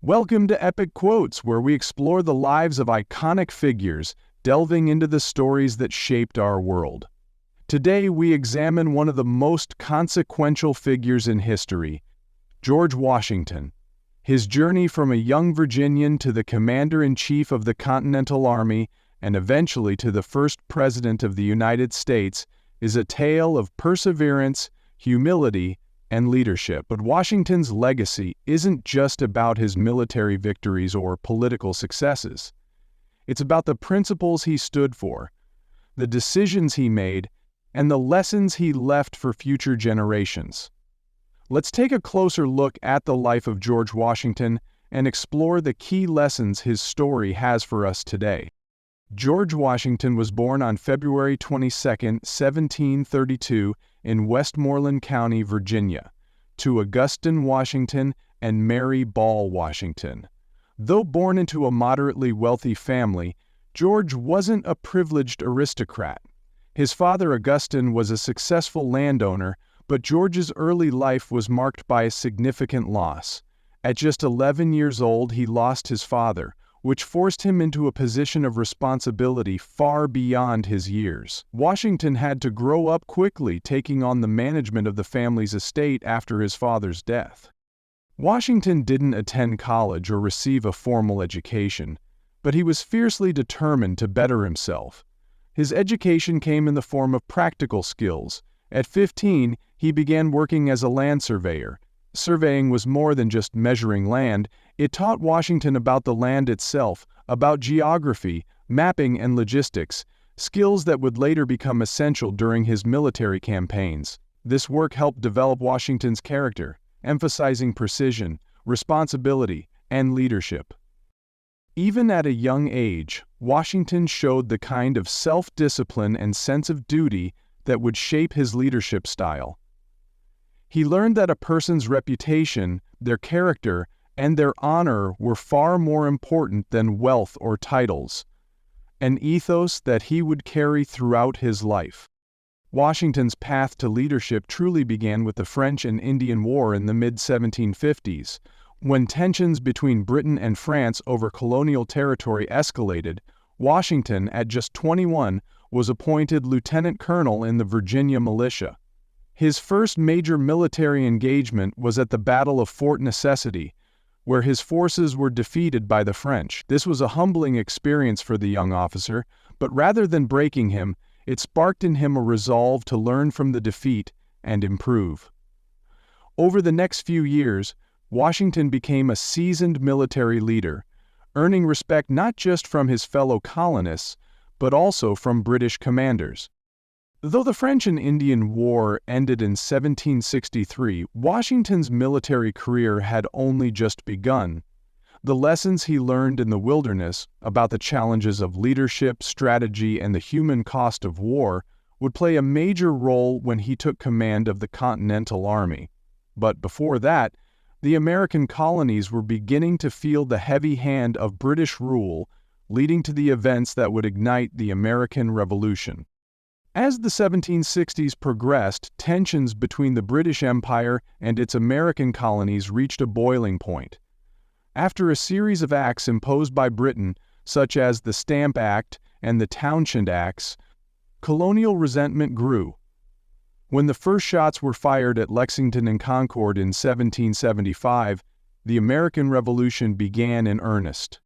Welcome to Epic Quotes, where we explore the lives of iconic figures, delving into the stories that shaped our world. Today, we examine one of the most consequential figures in history, George Washington. His journey from a young Virginian to the commander-in-chief of the Continental Army and eventually to the first president of the United States is a tale of perseverance, humility, and leadership. But Washington's legacy isn't just about his military victories or political successes. It's about the principles he stood for, the decisions he made, and the lessons he left for future generations. Let's take a closer look at the life of George Washington and explore the key lessons his story has for us today. George Washington was born on February 22, 1732, in Westmoreland County, Virginia, to Augustine Washington and Mary Ball Washington. Though born into a moderately wealthy family, George wasn't a privileged aristocrat. His father, Augustine, was a successful landowner, but George's early life was marked by a significant loss. At just 11 years old, he lost his father, which forced him into a position of responsibility far beyond his years. Washington had to grow up quickly, taking on the management of the family's estate after his father's death. Washington didn't attend college or receive a formal education, but he was fiercely determined to better himself. His education came in the form of practical skills. At 15, he began working as a land surveyor. Surveying was more than just measuring land. It taught Washington about the land itself, about geography, mapping, and logistics, skills that would later become essential during his military campaigns. This work helped develop Washington's character, emphasizing precision, responsibility, and leadership. Even at a young age, Washington showed the kind of self-discipline and sense of duty that would shape his leadership style. He learned that a person's reputation, their character, and their honor were far more important than wealth or titles, an ethos that he would carry throughout his life. Washington's path to leadership truly began with the French and Indian War in the mid-1750s. When tensions between Britain and France over colonial territory escalated, Washington, at just 21, was appointed lieutenant colonel in the Virginia militia. His first major military engagement was at the Battle of Fort Necessity, where his forces were defeated by the French. This was a humbling experience for the young officer, but rather than breaking him, it sparked in him a resolve to learn from the defeat and improve. Over the next few years, Washington became a seasoned military leader, earning respect not just from his fellow colonists, but also from British commanders. Though the French and Indian War ended in 1763, Washington's military career had only just begun. The lessons he learned in the wilderness about the challenges of leadership, strategy, and the human cost of war would play a major role when he took command of the Continental Army. But before that, the American colonies were beginning to feel the heavy hand of British rule, leading to the events that would ignite the American Revolution. As the 1760s progressed, tensions between the British Empire and its American colonies reached a boiling point. After a series of acts imposed by Britain, such as the Stamp Act and the Townshend Acts, colonial resentment grew. When the first shots were fired at Lexington and Concord in 1775, the American Revolution began in earnest.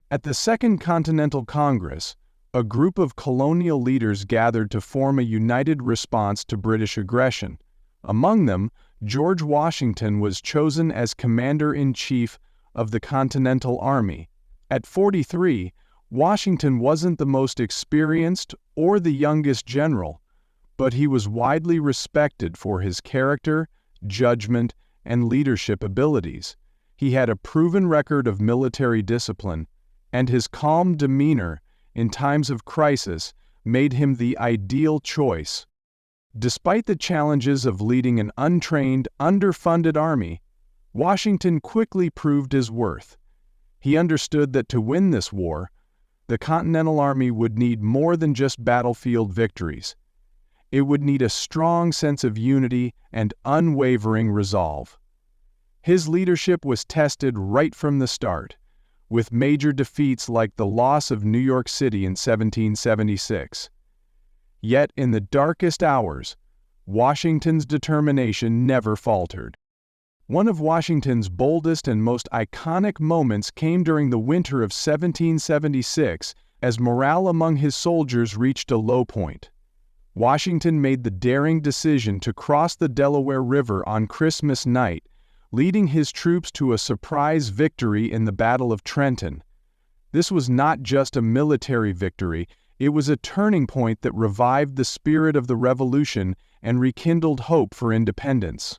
At the Second Continental Congress, a group of colonial leaders gathered to form a united response to British aggression. Among them, George Washington was chosen as commander-in-chief of the Continental Army. At 43, Washington wasn't the most experienced or the youngest general, but he was widely respected for his character, judgment, and leadership abilities. He had a proven record of military discipline, and his calm demeanor in times of crisis made him the ideal choice. Despite the challenges of leading an untrained, underfunded army, Washington quickly proved his worth. He understood that to win this war, the Continental Army would need more than just battlefield victories. It would need a strong sense of unity and unwavering resolve. His leadership was tested right from the start, with major defeats like the loss of New York City in 1776. Yet in the darkest hours, Washington's determination never faltered. One of Washington's boldest and most iconic moments came during the winter of 1776, as morale among his soldiers reached a low point. Washington made the daring decision to cross the Delaware River on Christmas night, leading his troops to a surprise victory in the Battle of Trenton. This was not just a military victory, it was a turning point that revived the spirit of the Revolution and rekindled hope for independence.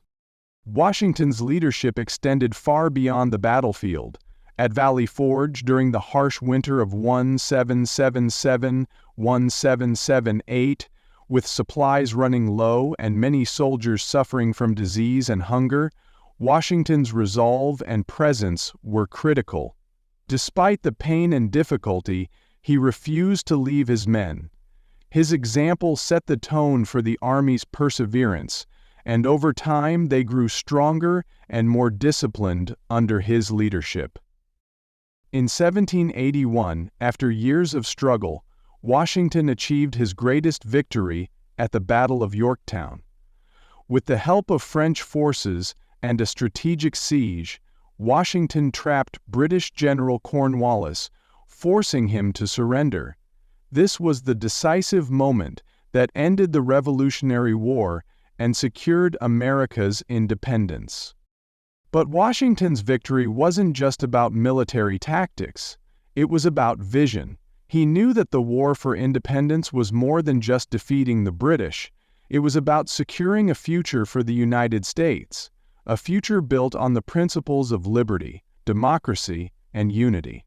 Washington's leadership extended far beyond the battlefield. At Valley Forge, during the harsh winter of 1777-1778, with supplies running low and many soldiers suffering from disease and hunger, Washington's resolve and presence were critical. Despite the pain and difficulty, he refused to leave his men. His example set the tone for the Army's perseverance, and over time they grew stronger and more disciplined under his leadership. In 1781, after years of struggle, Washington achieved his greatest victory at the Battle of Yorktown. With the help of French forces and a strategic siege, Washington trapped British General Cornwallis, forcing him to surrender. This was the decisive moment that ended the Revolutionary War and secured America's independence. But Washington's victory wasn't just about military tactics. It was about vision. He knew that the war for independence was more than just defeating the British. It was about securing a future for the United States, a future built on the principles of liberty, democracy, and unity.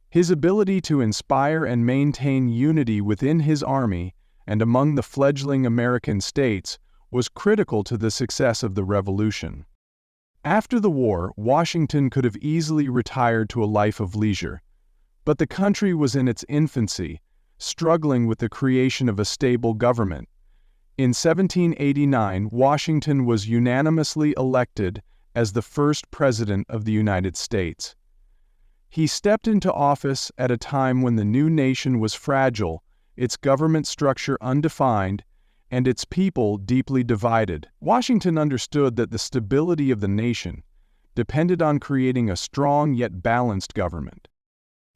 His ability to inspire and maintain unity within his army and among the fledgling American states was critical to the success of the Revolution. After the war, Washington could have easily retired to a life of leisure. But the country was in its infancy, struggling with the creation of a stable government. In 1789, Washington was unanimously elected as the first president of the United States. He stepped into office at a time when the new nation was fragile, its government structure undefined, and its people deeply divided. Washington understood that the stability of the nation depended on creating a strong yet balanced government.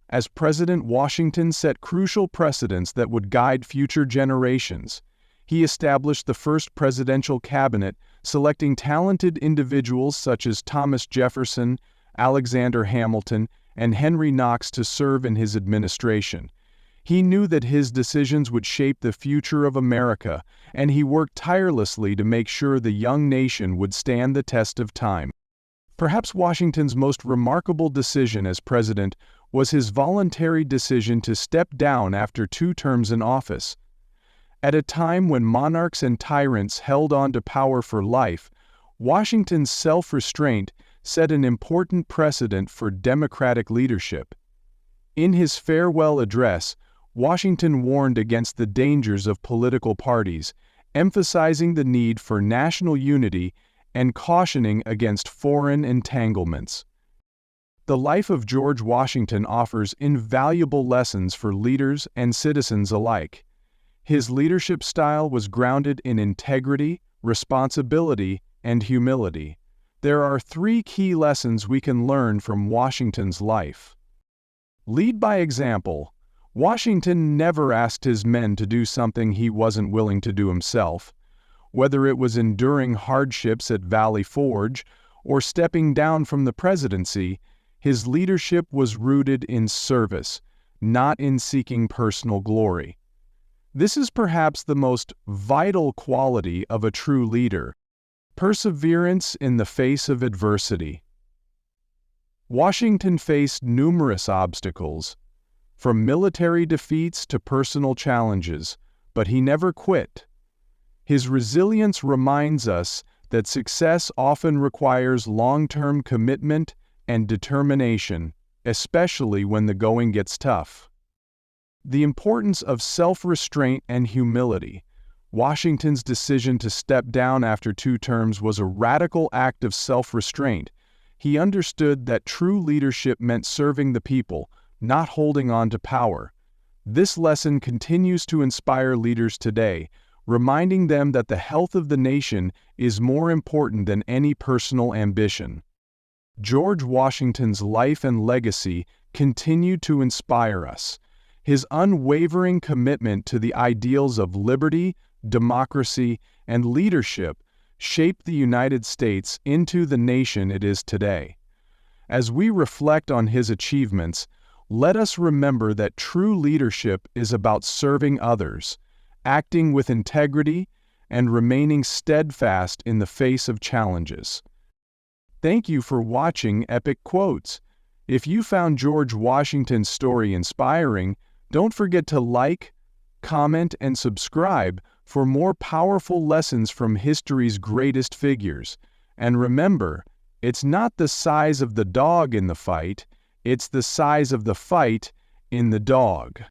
As president, Washington set crucial precedents that would guide future generations. He established the first presidential cabinet, selecting talented individuals such as Thomas Jefferson, Alexander Hamilton, and Henry Knox to serve in his administration. He knew that his decisions would shape the future of America, and he worked tirelessly to make sure the young nation would stand the test of time. Perhaps Washington's most remarkable decision as president was his voluntary decision to step down after 2 terms in office. At a time when monarchs and tyrants held on to power for life, Washington's self-restraint set an important precedent for democratic leadership. In his farewell address, Washington warned against the dangers of political parties, emphasizing the need for national unity and cautioning against foreign entanglements. The life of George Washington offers invaluable lessons for leaders and citizens alike. His leadership style was grounded in integrity, responsibility, and humility. There are 3 key lessons we can learn from Washington's life. Lead by example. Washington never asked his men to do something he wasn't willing to do himself. Whether it was enduring hardships at Valley Forge or stepping down from the presidency, his leadership was rooted in service, not in seeking personal glory. This is perhaps the most vital quality of a true leader: perseverance in the face of adversity. Washington faced numerous obstacles, from military defeats to personal challenges, but he never quit. His resilience reminds us that success often requires long-term commitment and determination, especially when the going gets tough. The importance of self-restraint and humility. Washington's decision to step down after 2 terms was a radical act of self-restraint, He understood that true leadership meant serving the people, not holding on to power. This lesson continues to inspire leaders today, reminding them that the health of the nation is more important than any personal ambition. George Washington's life and legacy continue to inspire us. His unwavering commitment to the ideals of liberty, democracy, and leadership shaped the United States into the nation it is today. As we reflect on his achievements, let us remember that true leadership is about serving others, acting with integrity, and remaining steadfast in the face of challenges. Thank you for watching Epic Quotes. If you found George Washington's story inspiring, don't forget to like, comment, and subscribe for more powerful lessons from history's greatest figures. And remember, it's not the size of the dog in the fight, it's the size of the fight in the dog.